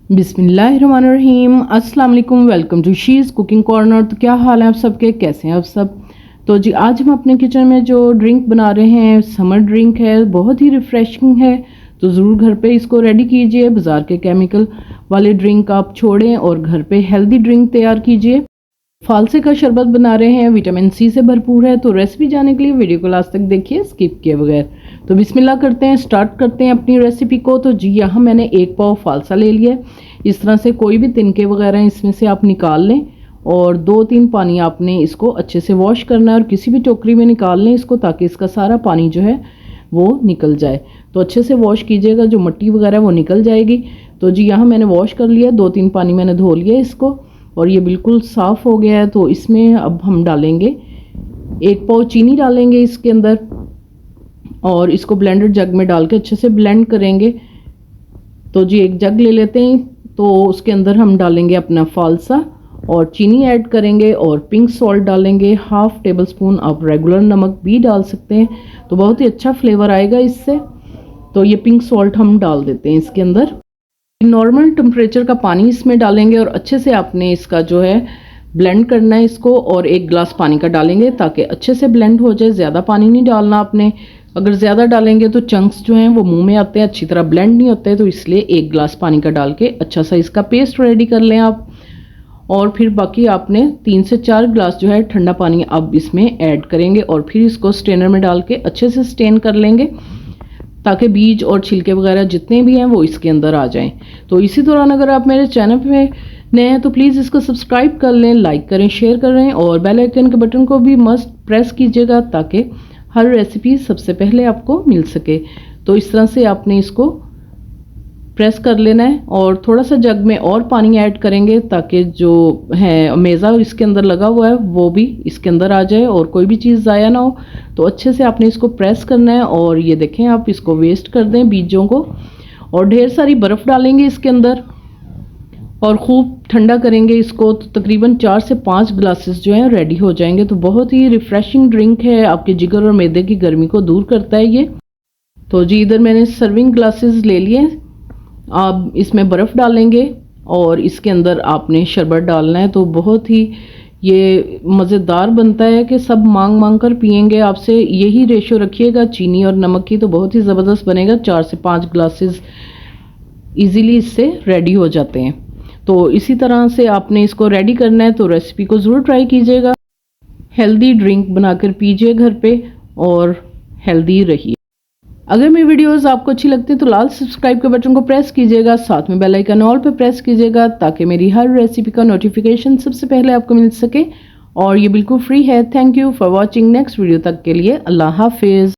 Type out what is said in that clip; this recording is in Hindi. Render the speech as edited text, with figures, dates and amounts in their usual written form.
बिस्मिल्लाहिर्रहमानिर्रहीम, अस्सलाम वालेकुम। Welcome to she's cooking corner. तो क्या हाल है आप सबके, कैसे हैं आप सब। तो जी आज हम अपने किचन में जो ड्रिंक बना रहे हैं, समर ड्रिंक है, बहुत ही रिफ़्रेशिंग है। तो ज़रूर घर पे इसको रेडी कीजिए। बाज़ार के केमिकल वाले ड्रिंक आप छोड़ें और घर पे हेल्दी ड्रिंक तैयार कीजिए। फालसे का शरबत बना रहे हैं, विटामिन सी से भरपूर है। तो रेसिपी जानने के लिए वीडियो को लास्ट तक देखिए, स्किप किए बगैर। तो बिस्मिल्लाह करते हैं, स्टार्ट करते हैं अपनी रेसिपी को। तो जी यहाँ मैंने 1 पाव फालसा ले लिया। इस तरह से कोई भी तिनके वगैरह इसमें से आप निकाल लें और 2-3 पानी आपने इसको अच्छे से वॉश करना है और किसी भी टोकरी में निकाल लें इसको, ताकि इसका सारा पानी जो है वो निकल जाए। तो अच्छे से वॉश कीजिएगा, जो मिट्टी वगैरह वो निकल जाएगी। तो जी यहाँ मैंने वॉश कर लिया, 2-3 पानी मैंने धो लिया इसको और ये बिल्कुल साफ़ हो गया है। तो इसमें अब हम डालेंगे 1 पाव चीनी डालेंगे इसके अंदर और इसको ब्लेंडर जग में डाल के अच्छे से ब्लेंड करेंगे। तो जी एक जग ले लेते हैं, तो उसके अंदर हम डालेंगे अपना फालसा और चीनी ऐड करेंगे और पिंक सॉल्ट डालेंगे 1/2 टेबल स्पून। आप रेगुलर नमक भी डाल सकते हैं, तो बहुत ही अच्छा फ्लेवर आएगा इससे। तो ये पिंक सॉल्ट हम डाल देते हैं इसके अंदर। नॉर्मल टेम्परेचर का पानी इसमें डालेंगे और अच्छे से आपने इसका जो है ब्लेंड करना है इसको, और 1 गिलास पानी का डालेंगे ताकि अच्छे से ब्लेंड हो जाए। ज़्यादा पानी नहीं डालना आपने, अगर ज़्यादा डालेंगे तो चंक्स जो हैं वो मुंह में आते हैं, अच्छी तरह ब्लेंड नहीं होते। तो इसलिए 1 गिलास पानी का डाल के अच्छा सा इसका पेस्ट रेडी कर लें आप। और फिर बाकी आपने 3 से 4 गिलास जो है ठंडा पानी अब इसमें ऐड करेंगे और फिर इसको स्ट्रेनर में डाल के अच्छे से स्ट्रेन कर लेंगे, ताकि बीज और छिलके वगैरह जितने भी हैं वो इसके अंदर आ जाएं। तो इसी दौरान अगर आप मेरे चैनल पे नए हैं तो प्लीज़ इसको सब्सक्राइब कर लें, लाइक करें, शेयर करें और बेल आइकन के बटन को भी मस्ट प्रेस कीजिएगा, ताकि हर रेसिपी सबसे पहले आपको मिल सके। तो इस तरह से आपने इसको प्रेस कर लेना है और थोड़ा सा जग में और पानी ऐड करेंगे, ताकि जो है मेज़ा इसके अंदर लगा हुआ है वो भी इसके अंदर आ जाए और कोई भी चीज़ ज़ाया ना हो। तो अच्छे से आपने इसको प्रेस करना है और ये देखें, आप इसको वेस्ट कर दें बीजों को, और ढेर सारी बर्फ़ डालेंगे इसके अंदर और ख़ूब ठंडा करेंगे इसको। तो तकरीबन 4 से 5 ग्लासेस जो हैं रेडी हो जाएंगे। तो बहुत ही रिफ़्रेशिंग ड्रिंक है, आपके जिगर और मैदे की गर्मी को दूर करता है ये। तो जी इधर मैंने सर्विंग ग्लासेस ले लिए। आप इसमें बर्फ़ डालेंगे और इसके अंदर आपने शरबत डालना है। तो बहुत ही ये मज़ेदार बनता है कि सब मांग मांग कर पियेंगे आपसे। यही रेशो रखिएगा चीनी और नमक की, तो बहुत ही ज़बरदस्त बनेगा। 4 से 5 ग्लासेस इजीली इससे रेडी हो जाते हैं। तो इसी तरह से आपने इसको रेडी करना है। तो रेसिपी को ज़रूर ट्राई कीजिएगा, हेल्दी ड्रिंक बनाकर पीजिए घर पे और हेल्दी रहिए। अगर मेरी वीडियोस आपको अच्छी लगती है तो लाल सब्सक्राइब के बटन को प्रेस कीजिएगा, साथ में बेल आइकन ऑल पे प्रेस कीजिएगा, ताकि मेरी हर रेसिपी का नोटिफिकेशन सबसे पहले आपको मिल सके। और ये बिल्कुल फ्री है। Thank you for watching. Next video तक के लिए अल्लाह हाफिज़।